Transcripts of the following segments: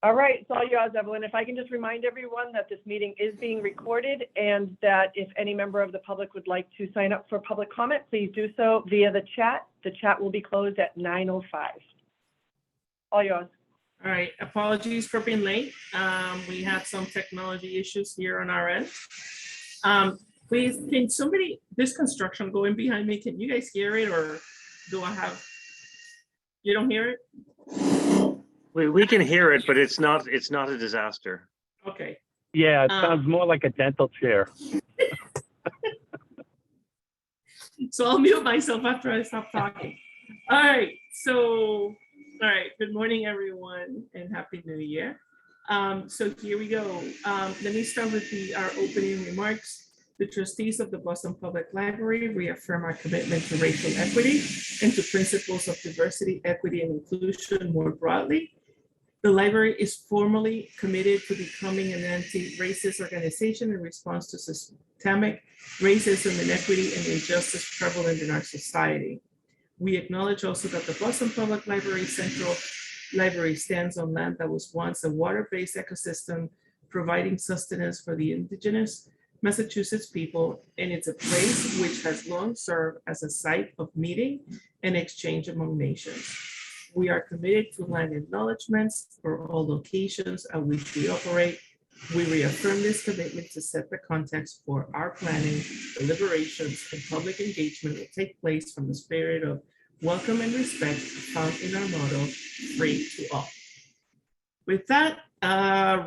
All right, it's all yours, Evelyn. If I can just remind everyone that this meeting is being recorded and that if any member of the public would like to sign up for public comment, please do so via the chat. The chat will be closed at 9:05. All yours. All right, apologies for being late. We had some technology issues here on our end. Please, can somebody, this construction going behind me, can you guys hear it, or do I have, you don't hear it? We can hear it, but it's not a disaster. Okay. Yeah, it sounds more like a dental chair. So I'll mute myself after I stop talking. All right, so, all right, good morning, everyone, and Happy New Year. So here we go. Let me start with our opening remarks. The trustees of the Boston Public Library reaffirm our commitment to racial equity and to principles of diversity, equity, and inclusion more broadly. The library is formally committed to becoming an anti-racist organization in response to systemic racism, inequity, and injustice prevalent in our society. We acknowledge also that the Boston Public Library Central Library stands on land that was once a water-based ecosystem, providing sustenance for the indigenous Massachusetts people, and it's a place which has long served as a site of meeting and exchange among nations. We are committed to land acknowledgements for all locations at which we operate. We reaffirm this commitment to set the context for our planning, deliberations, and public engagement will take place from the spirit of welcome and respect found in our motto, free to all. With that,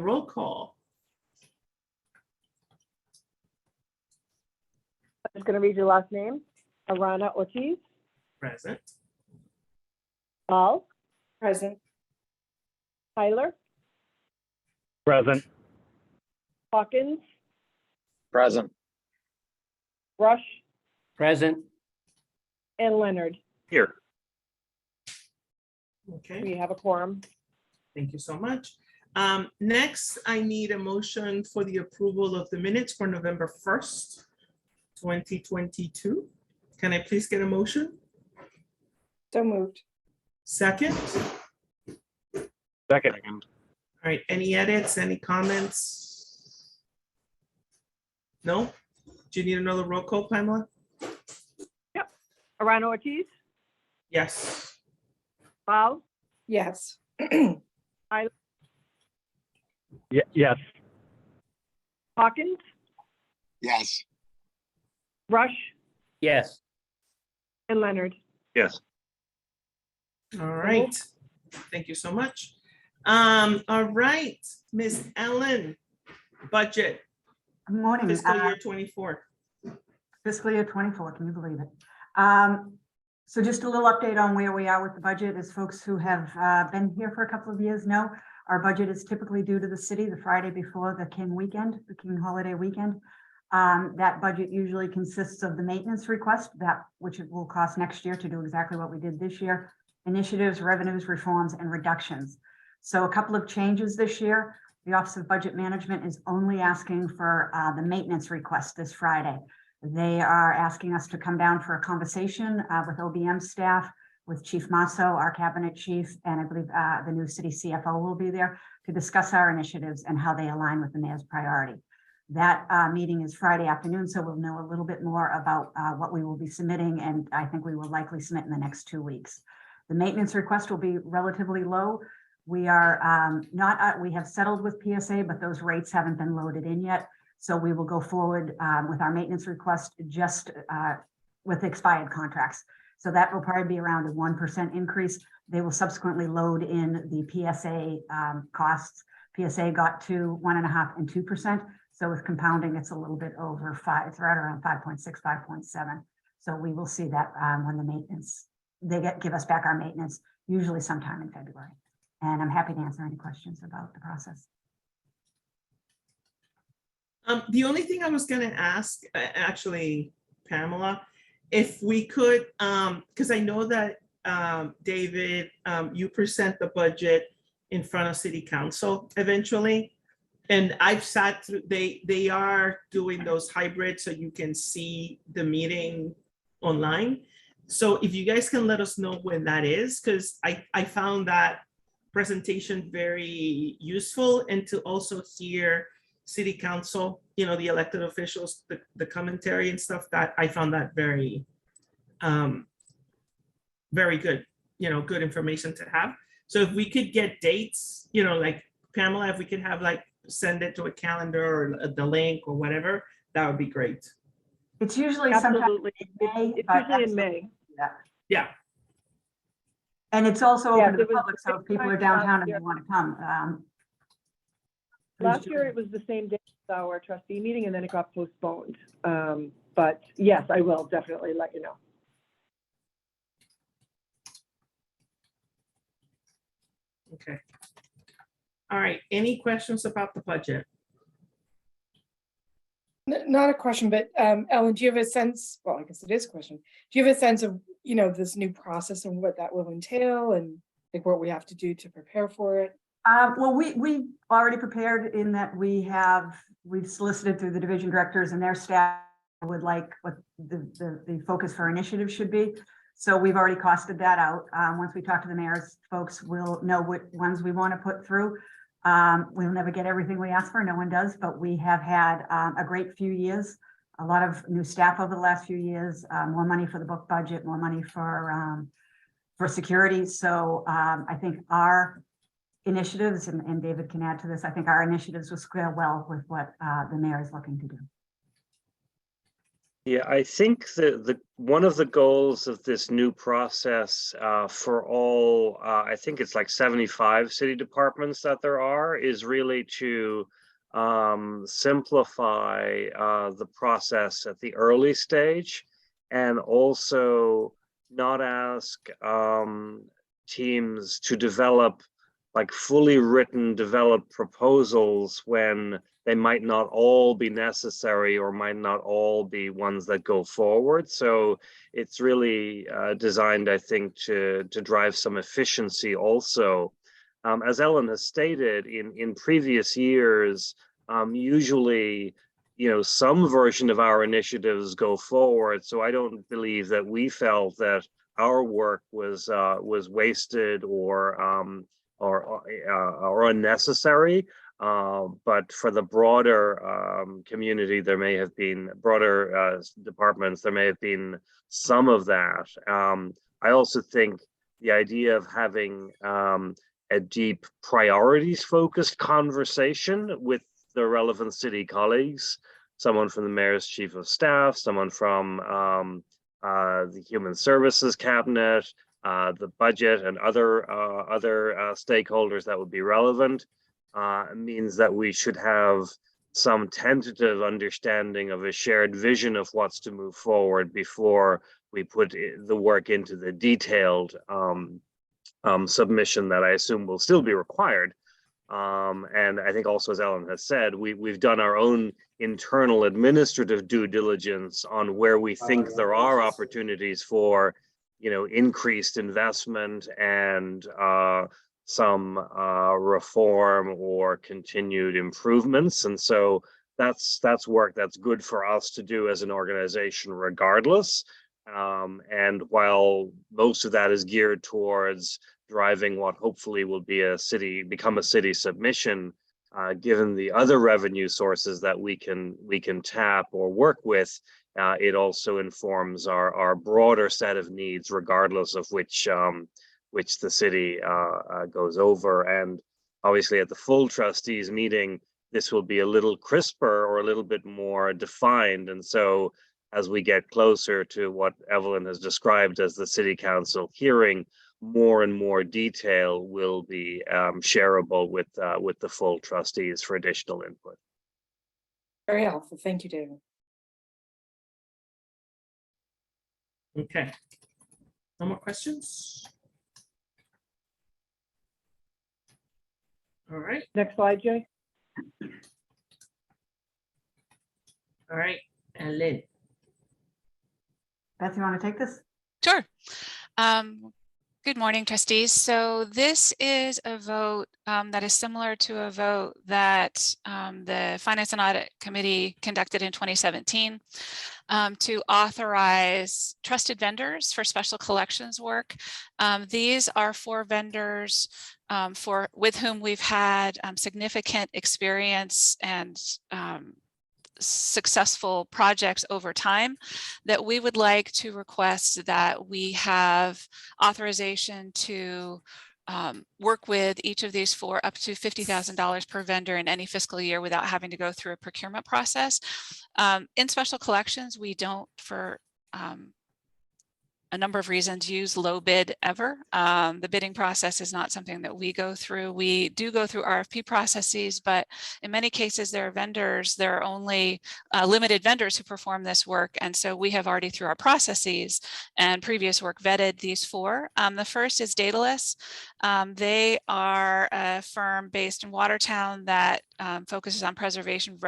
roll call. I'm just going to read your last name. Arana Ortiz. Present. Paul. Present. Tyler. Present. Hawkins. Present. Rush. Present. And Leonard. Here. Okay, We have a quorum. thank you so much. Next, I need a motion for the approval of the minutes for November 1st, 2022. Can I please get a motion? So moved. Second? Second. All right, any edits, any comments? No? Do you need another roll call, Pamela? Arana Ortiz. Yes. Paul. Yes. Yes. Hawkins. Yes. Rush. Yes. And Leonard. Yes. All right, thank you so much. All right, Ms. Ellen, budget, Good morning. fiscal year 24. Fiscal year 24, can you believe it? So just a little update on where we are with the budget. As folks who have been here for a couple of years know, our budget is typically due to the city the Friday before the King weekend, the King holiday weekend. That budget usually consists of the maintenance request, which it will cost next year to do exactly what we did this year, initiatives, revenues, reforms, and reductions. So a couple of changes this year. The Office of Budget Management is only asking for the maintenance request this Friday. They are asking us to come down for a conversation with OBM staff, with Chief Masso, our cabinet chief, and I believe the new city CFO will be there to discuss our initiatives and how they align with the mayor's priority. That meeting is Friday afternoon, so we'll know a little bit more about what we will be submitting, and I think we will likely submit in the next 2 weeks. The maintenance request will be relatively low. We are we have settled with PSA, but those rates haven't been loaded in yet. So we will go forward with our maintenance request just with expired contracts. So that will probably be around a 1% increase. They will subsequently load in the PSA costs. PSA got to 1.5% and 2%. So with compounding, it's a little bit over 5. It's right around 5.6, 5.7. So we will see that when the maintenance, give us back our maintenance, usually sometime in February. And I'm happy to answer any questions about the process. The only thing I was going to ask, actually, Pamela, if we could, because I know that David, you present the budget in front of City Council eventually, and I've sat through. They are doing those hybrids, so you can see the meeting online. So if you guys can let us know when that is, because I found that presentation very useful, and to also hear city council, the elected officials, the commentary and stuff, that I found that very, very good, good information to have. So if we could get dates, like Pamela, if we could have send it to a calendar or the link or whatever, that would be great. It's usually sometime Absolutely. in May. It's but usually in May. Yeah. And it's also Yes, open to it the was public, the so if same people are time last downtown and year. they want to come. Last year, it was the same day as our trustee meeting, and then it got postponed. But yes, I will definitely let you know. Okay. All right. Any questions about the budget? Not a question, but Ellen, do you have a sense, well, I guess it is a question. Do you have a sense of, this new process and what that will entail and like what we have to do to prepare for it? Well, we already prepared in that we've solicited through the division directors and their staff would like what the focus for initiative should be. So we've already costed that out. Once we talk to the mayor's folks, we'll know what ones we want to put through. We'll never get everything we ask for, no one does, but we have had a great few years, a lot of new staff over the last few years, more money for the book budget, more money for security. So I think our initiatives, and David can add to this, I think our initiatives will scale well with what the mayor is looking to do. Yeah, I think the one of the goals of this new process for all, I think it's like 75 city departments that there are, is really to simplify the process at the early stage, and also not ask teams to develop fully written, developed proposals when they might not all be necessary or might not all be ones that go forward. So it's really designed, I think, to drive some efficiency also. As Ellen has stated, in previous years, usually, some version of our initiatives go forward. So I don't believe that we felt that our work was wasted or unnecessary. But for the broader community, there may have been broader departments, there may have been some of that. I also think the idea of having a deep priorities focused conversation with the relevant city colleagues, someone from the mayor's chief of staff, someone from the human services cabinet, the budget, and other stakeholders that would be relevant, means that we should have some tentative understanding of a shared vision of what's to move forward before we put the work into the detailed submission that I assume will still be required. And I think also, as Ellen has said, we've done our own internal administrative due diligence on where we think there are opportunities for, increased investment and some reform or continued improvements. And so that's work that's good for us to do as an organization regardless. And while most of that is geared towards driving what hopefully will become a city submission, given the other revenue sources that we can tap or work with, it also informs our broader set of needs, regardless of which the city goes over. And obviously at the full trustees meeting, this will be a little crisper or a little bit more defined. And so as we get closer to what Evelyn has described as the city council hearing, more and more detail will be shareable with the full trustees for additional input. Very helpful. Thank you, David. Okay. No more questions? All right. Next slide, Jay. All right. And Lynn. Beth, you want to take this? Sure. Good morning, trustees. So this is a vote that is similar to a vote that the Finance and Audit Committee conducted in 2017 to authorize trusted vendors for special collections work. These are 4 vendors with whom we've had significant experience and successful projects over time, that we would like to request that we have authorization to work with each of these for up to $50,000 per vendor in any fiscal year without having to go through a procurement process. In special collections, we don't, for a number of reasons, use low bid ever. The bidding process is not something that we go through. We do go through RFP processes, but in many cases there are vendors, there are only limited vendors who perform this work. And so we have already, through our processes and previous work, vetted these four. The first is Daedalus. They are a firm based in Watertown that focuses on preservation,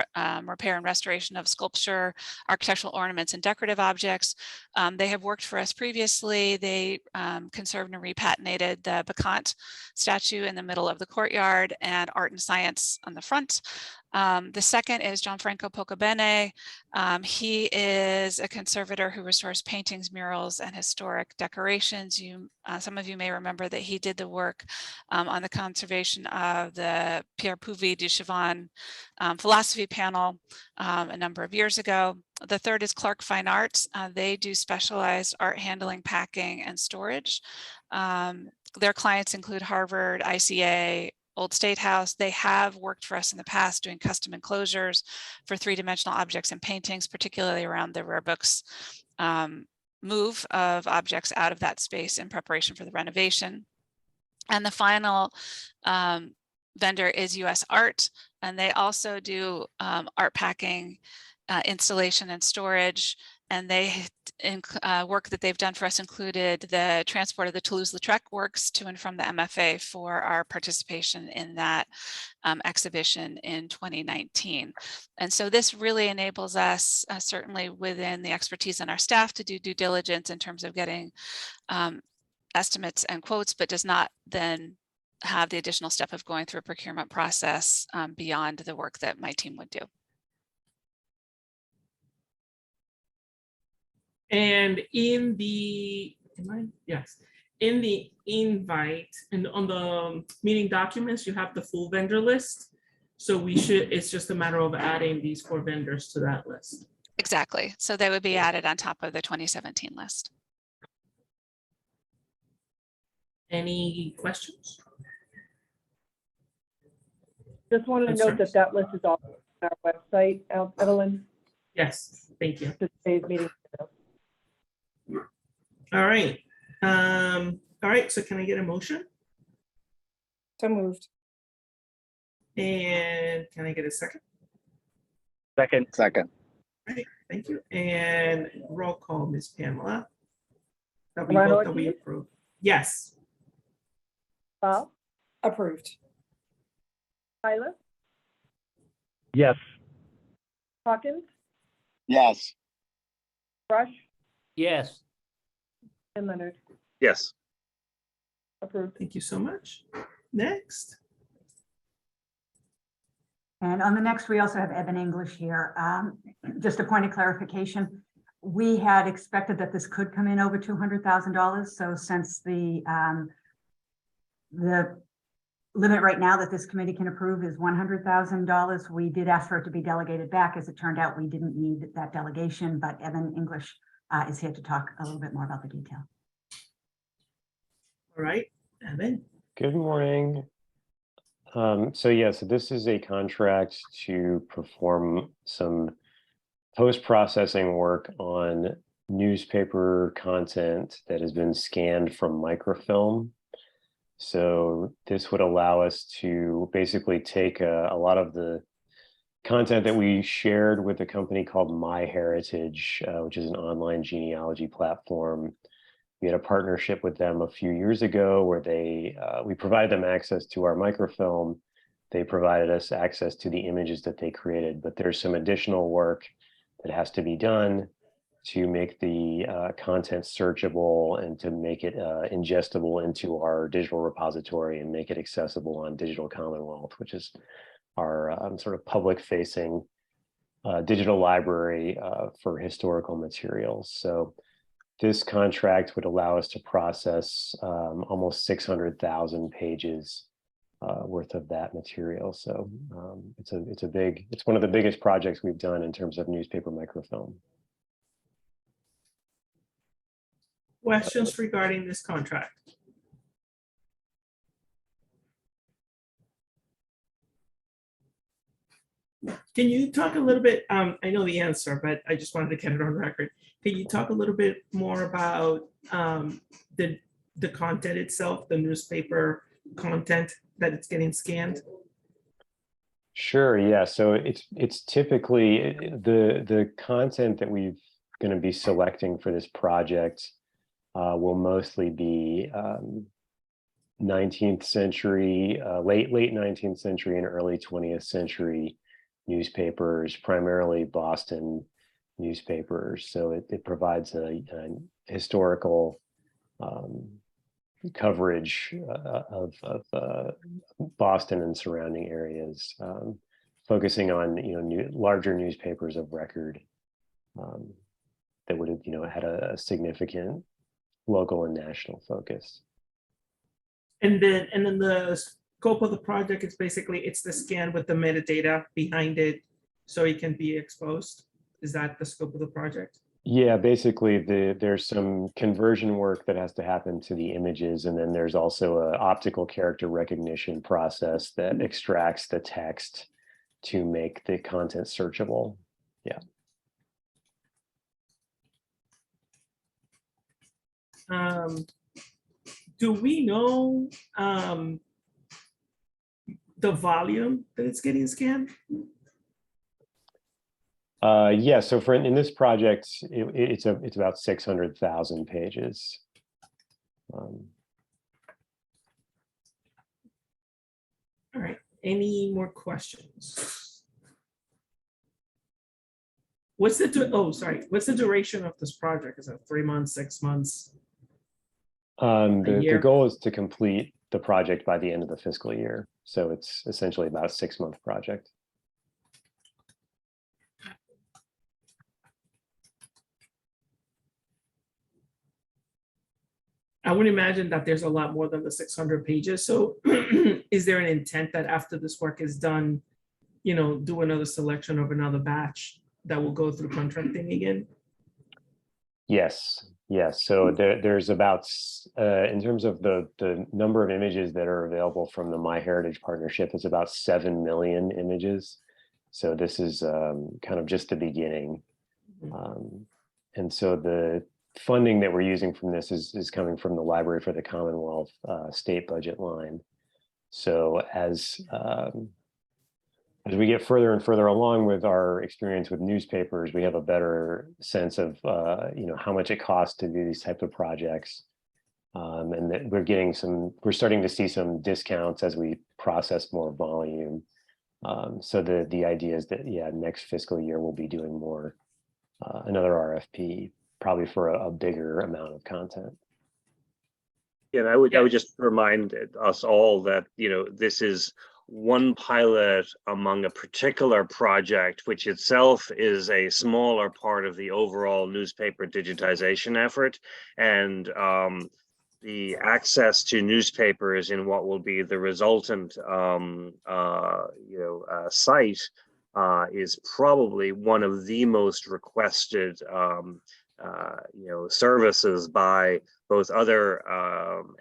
repair, and restoration of sculpture, architectural ornaments, and decorative objects. They have worked for us previously. They conserved and repatented the Bacant statue in the middle of the courtyard and art and science on the front. The second is Gianfranco Pocabene. He is a conservator who restores paintings, murals, and historic decorations. Some of you may remember that he did the work on the conservation of the Pierre Puvis du Chavannes philosophy panel a number of years ago. The third is Clark Fine Arts. They do specialized art handling, packing, and storage. Their clients include Harvard, ICA, Old State House. They have worked for us in the past doing custom enclosures for three-dimensional objects and paintings, particularly around the rare books move of objects out of that space in preparation for the renovation. And the final vendor is US Art, and they also do art packing, installation, and storage. And work that they've done for us included the transport of the Toulouse-Lautrec works to and from the MFA for our participation in that exhibition in 2019. And so this really enables us, certainly within the expertise in our staff, to do due diligence in terms of getting estimates and quotes, but does not then have the additional step of going through a procurement process beyond the work that my team would do. And in the, in the invite and on the meeting documents, you have the full vendor list. So it's just a matter of adding these four vendors to that list. Exactly. So they would be added on top of the 2017 list. Any questions? Just want to note that that list is also on our website, Evelyn. Yes, thank you. Today's meeting. All right. All right, so can I get a motion? So moved. And can I get a second? Second. Second. All right, thank you. And roll call, Ms. Pamela. That we Ron vote that we Ortiz? approve. Yes. Bob, Approved. Tyler, Yes. Hawkins, Yes. Rush, Yes. and Leonard. Yes. Approved. Thank you so much. Next. And on the next, we also have Evan English here. Just a point of clarification. We had expected that this could come in over $200,000. So since the limit right now that this committee can approve is $100,000, we did ask for it to be delegated back. As it turned out, we didn't need that delegation, but Evan English is here to talk a little bit more about the detail. All right, Evan. Good morning. So this is a contract to perform some post-processing work on newspaper content that has been scanned from microfilm. So this would allow us to basically take a lot of the content that we shared with a company called MyHeritage, which is an online genealogy platform. We had a partnership with them a few years ago where we provided them access to our microfilm. They provided us access to the images that they created, but there's some additional work that has to be done to make the content searchable and to make it ingestible into our digital repository and make it accessible on Digital Commonwealth, which is our sort of public-facing digital library for historical materials. So this contract would allow us to process almost 600,000 pages worth of that material. So it's one of the biggest projects we've done in terms of newspaper microfilm. Questions regarding this contract? Can you talk a little bit, I know the answer, but I just wanted to get it on record. Can you talk a little bit more about the content itself, the newspaper content that it's getting scanned? Sure, yeah. So it's typically the content that we're going to be selecting for this project will mostly be 19th century, late 19th century and early 20th century newspapers, primarily Boston newspapers. So it provides a historical coverage of Boston and surrounding areas, focusing on larger newspapers of record that would have had a significant local and national focus. And then the scope of the project is basically it's the scan with the metadata behind it so it can be exposed. Is that the scope of the project? Yeah, basically there's some conversion work that has to happen to the images, and then there's also an optical character recognition process that extracts the text to make the content searchable. Yeah. Do we know the volume that it's getting scanned? Yeah, so in this project, it's about 600,000 pages. All right, any more questions? What's the duration of this project? Is it 3 months, 6 months? The goal is to complete the project by the end of the fiscal year. So it's essentially about a 6-month project. I would imagine that there's a lot more than the 600 pages. So is there an intent that after this work is done, do another selection of another batch that will go through contracting again? Yes. So there's about, in terms of the number of images that are available from the MyHeritage partnership, it's about 7 million images. So this is kind of just the beginning. And so the funding that we're using from this is coming from the Library for the Commonwealth state budget line. So as we get further and further along with our experience with newspapers, we have a better sense of how much it costs to do these types of projects, and that we're starting to see some discounts as we process more volume. So the idea is that next fiscal year we'll be doing more, another RFP, probably for a bigger amount of content. Yeah, and I would just remind us all that this is one pilot among a particular project, which itself is a smaller part of the overall newspaper digitization effort, and the access to newspapers in what will be the resultant site is probably one of the most requested services by both other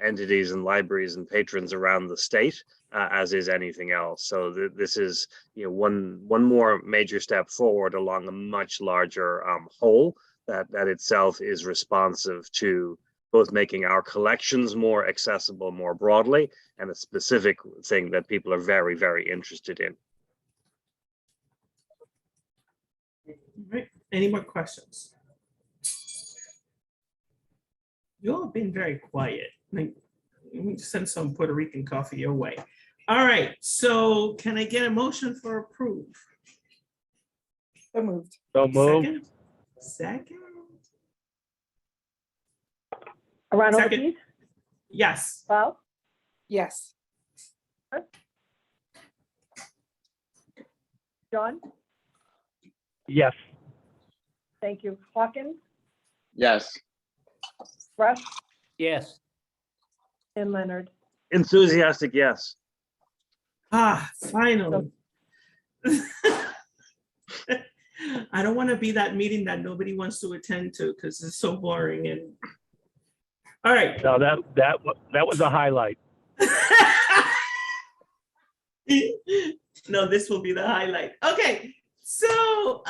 entities and libraries and patrons around the state, as is anything else. So this is one more major step forward along a much larger whole that itself is responsive to both making our collections more accessible more broadly, and a specific thing that people are very, very interested in. All right. Any more questions? You all have been very quiet. Let me send some Puerto Rican coffee your way. All right, so can I get a motion for approve? So moved. So moved. Second? Arano Second. Ortiz, Yes. Val, Yes. John, Yes. thank you. Hawkins, Yes. Russ, Yes. and Leonard. Enthusiastic, yes. Finally. I don't want to be that meeting that nobody wants to attend to because it's so boring. And all right. No, that was a highlight. No, this will be the highlight. Okay, so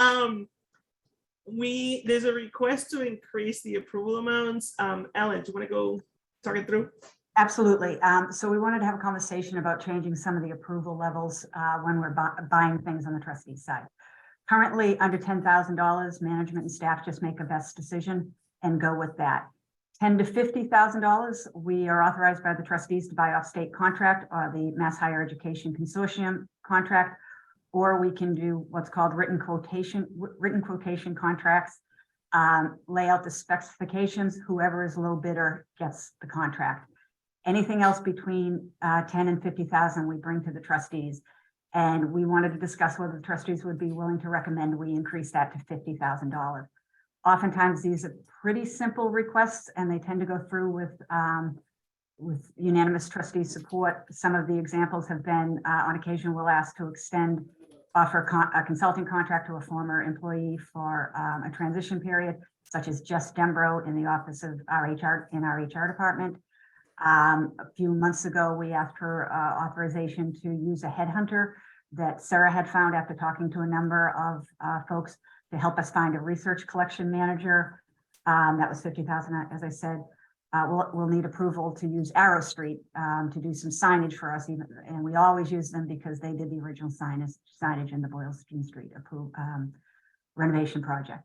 there's a request to increase the approval amounts. Ellen, do you want to go talk it through? Absolutely. So we wanted to have a conversation about changing some of the approval levels when we're buying things on the trustees side. Currently, under $10,000, management and staff just make a best decision and go with that. $10,000 to $50,000, we are authorized by the trustees to buy off state contract or the Mass Higher Education Consortium contract, or we can do what's called written quotation contracts, lay out the specifications, whoever is low bidder gets the contract. Anything else between 10 and 50,000 we bring to the trustees. And we wanted to discuss whether the trustees would be willing to recommend we increase that to $50,000. Oftentimes, these are pretty simple requests and they tend to go through with unanimous trustee support. Some of the examples have been, on occasion, we'll ask to offer a consulting contract to a former employee for a transition period, such as Jess Dembro in the office of our HR department. A few months ago, we asked her authorization to use a headhunter that Sarah had found after talking to a number of folks to help us find a research collection manager. That was $50,000, as I said. We'll need approval to use Arrow Street to do some signage for us, and we always use them because they did the original signage in the Boylston Street renovation project.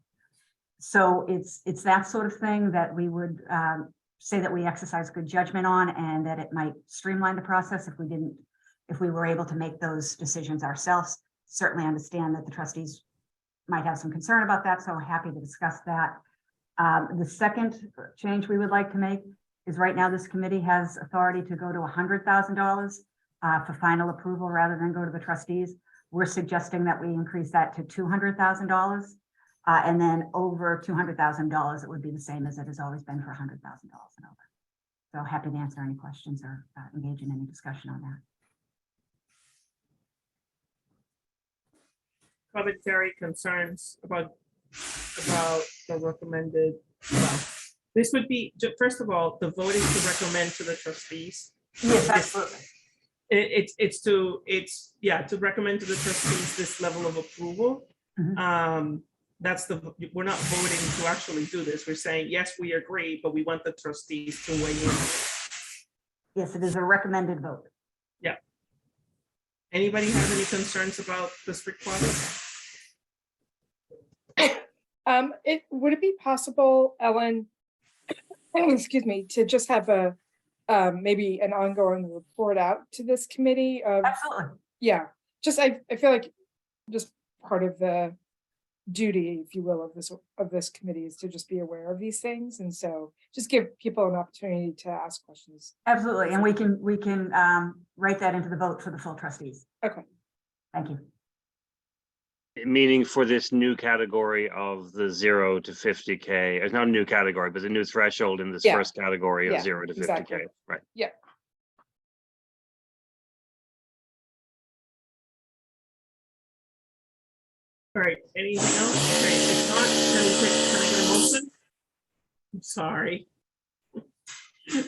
So it's that sort of thing that we would say that we exercise good judgment on, and that it might streamline the process if we were able to make those decisions ourselves. Certainly understand that the trustees might have some concern about that, so happy to discuss that. The second change we would like to make is right now this committee has authority to go to $100,000 for final approval rather than go to the trustees. We're suggesting that we increase that to $200,000. And then over $200,000, it would be the same as it has always been for $100,000 and over. So happy to answer any questions or engage in any discussion on that. Commentary, concerns about the recommended. Well, this would be, first of all, the voting to recommend to the trustees. Yes, absolutely. It's to recommend to the trustees this level of approval. Mm-hmm. We're not voting to actually do this. We're saying, yes, we agree, but we want the trustees to weigh in. Yes, it is a recommended vote. Yeah. Anybody have any concerns about this requirement? Would it be possible, Ellen, excuse me, to just have a maybe an ongoing report out to this committee of, Absolutely. yeah, just I feel like just part of the duty, if you will, of this committee is to just be aware of these things, and so just give people an opportunity to ask questions. Absolutely, and we can write that into the vote for the full trustees. Okay. Thank you. Meaning for this new category of the 0 to 50K, it's not a new category, but a new threshold in this Yeah. first category of Yeah, 0 to 50K, exactly. right? Yeah. All right, anything else? Okay, if not, can I get a motion? I'm sorry.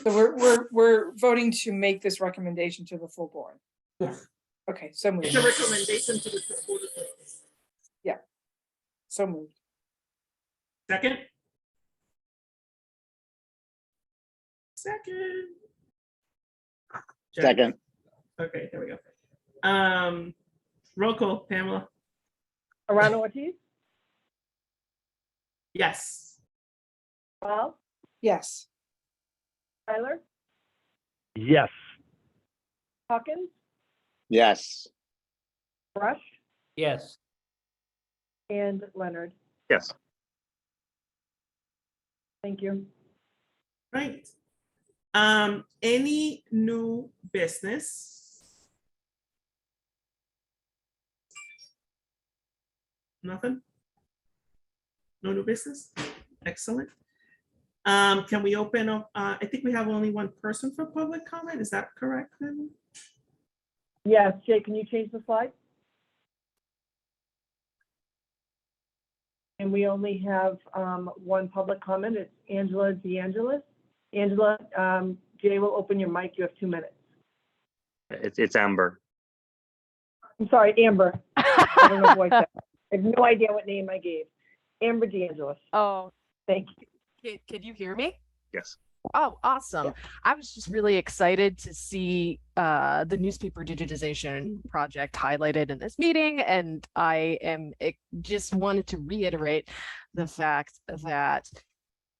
So we're voting to make this recommendation to the full board. Yes. Okay, so moved. It's a recommendation to the board of trustees. So moved. Second? Second. Jen? Second. Okay, there we go. Roll call, Pamela. Arana Ortiz, Yes. Bob, Yes. Tyler, Yes. Hawkins, Yes. Rush, Yes. and Leonard. Yes. Thank you. Right. Any new business? Nothing? No new business? Excellent. Can we open up? I think we have only one person for public comment. Is that correct then? Yes, Jay, can you change the slide? And we only have one public comment. It's Angela DeAngelis. Angela, Jay will open your mic. You have 2 minutes. It's Amber. I'm sorry, Amber. I don't know voice. I have no idea what name I gave. Amber DeAngelis. Oh, Thank you. can you hear me? Yes. Oh, awesome. I was just really excited to see the newspaper digitization project highlighted in this meeting. And just wanted to reiterate the fact that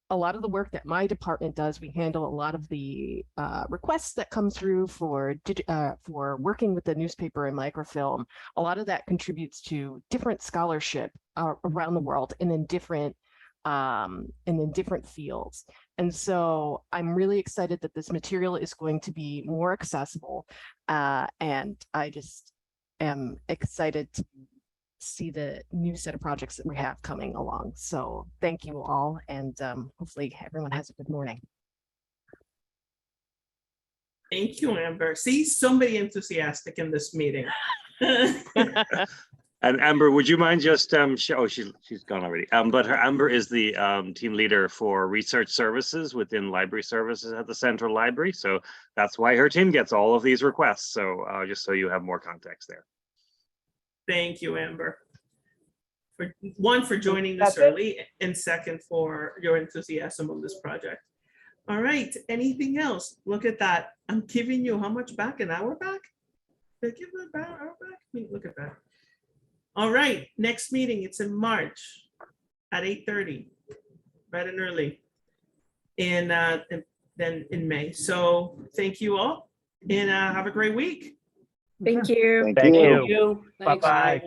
a lot of the work that my department does, we handle a lot of the requests that come through for working with the newspaper and microfilm. A lot of that contributes to different scholarship around the world and in different fields. And so I'm really excited that this material is going to be more accessible. And I just am excited to see the new set of projects that we have coming along. So thank you all, and hopefully everyone has a good morning. Thank you, Amber. See, somebody enthusiastic in this meeting. And Amber, would you mind just she's gone already. But Amber is the team leader for research services within library services at the Central Library. So that's why her team gets all of these requests. So just so you have more context there. Thank you, Amber. For joining That's us it? early, and second for your enthusiasm on this project. All right, anything else? Look at that. I'm giving you how much back? An hour back? Did I give an hour back? Look at that. All right, next meeting, it's in March at 8:30, bright and early, and then in May. So thank you all, and have a great week. Thank you. Thank Thank you. you. Bye-bye.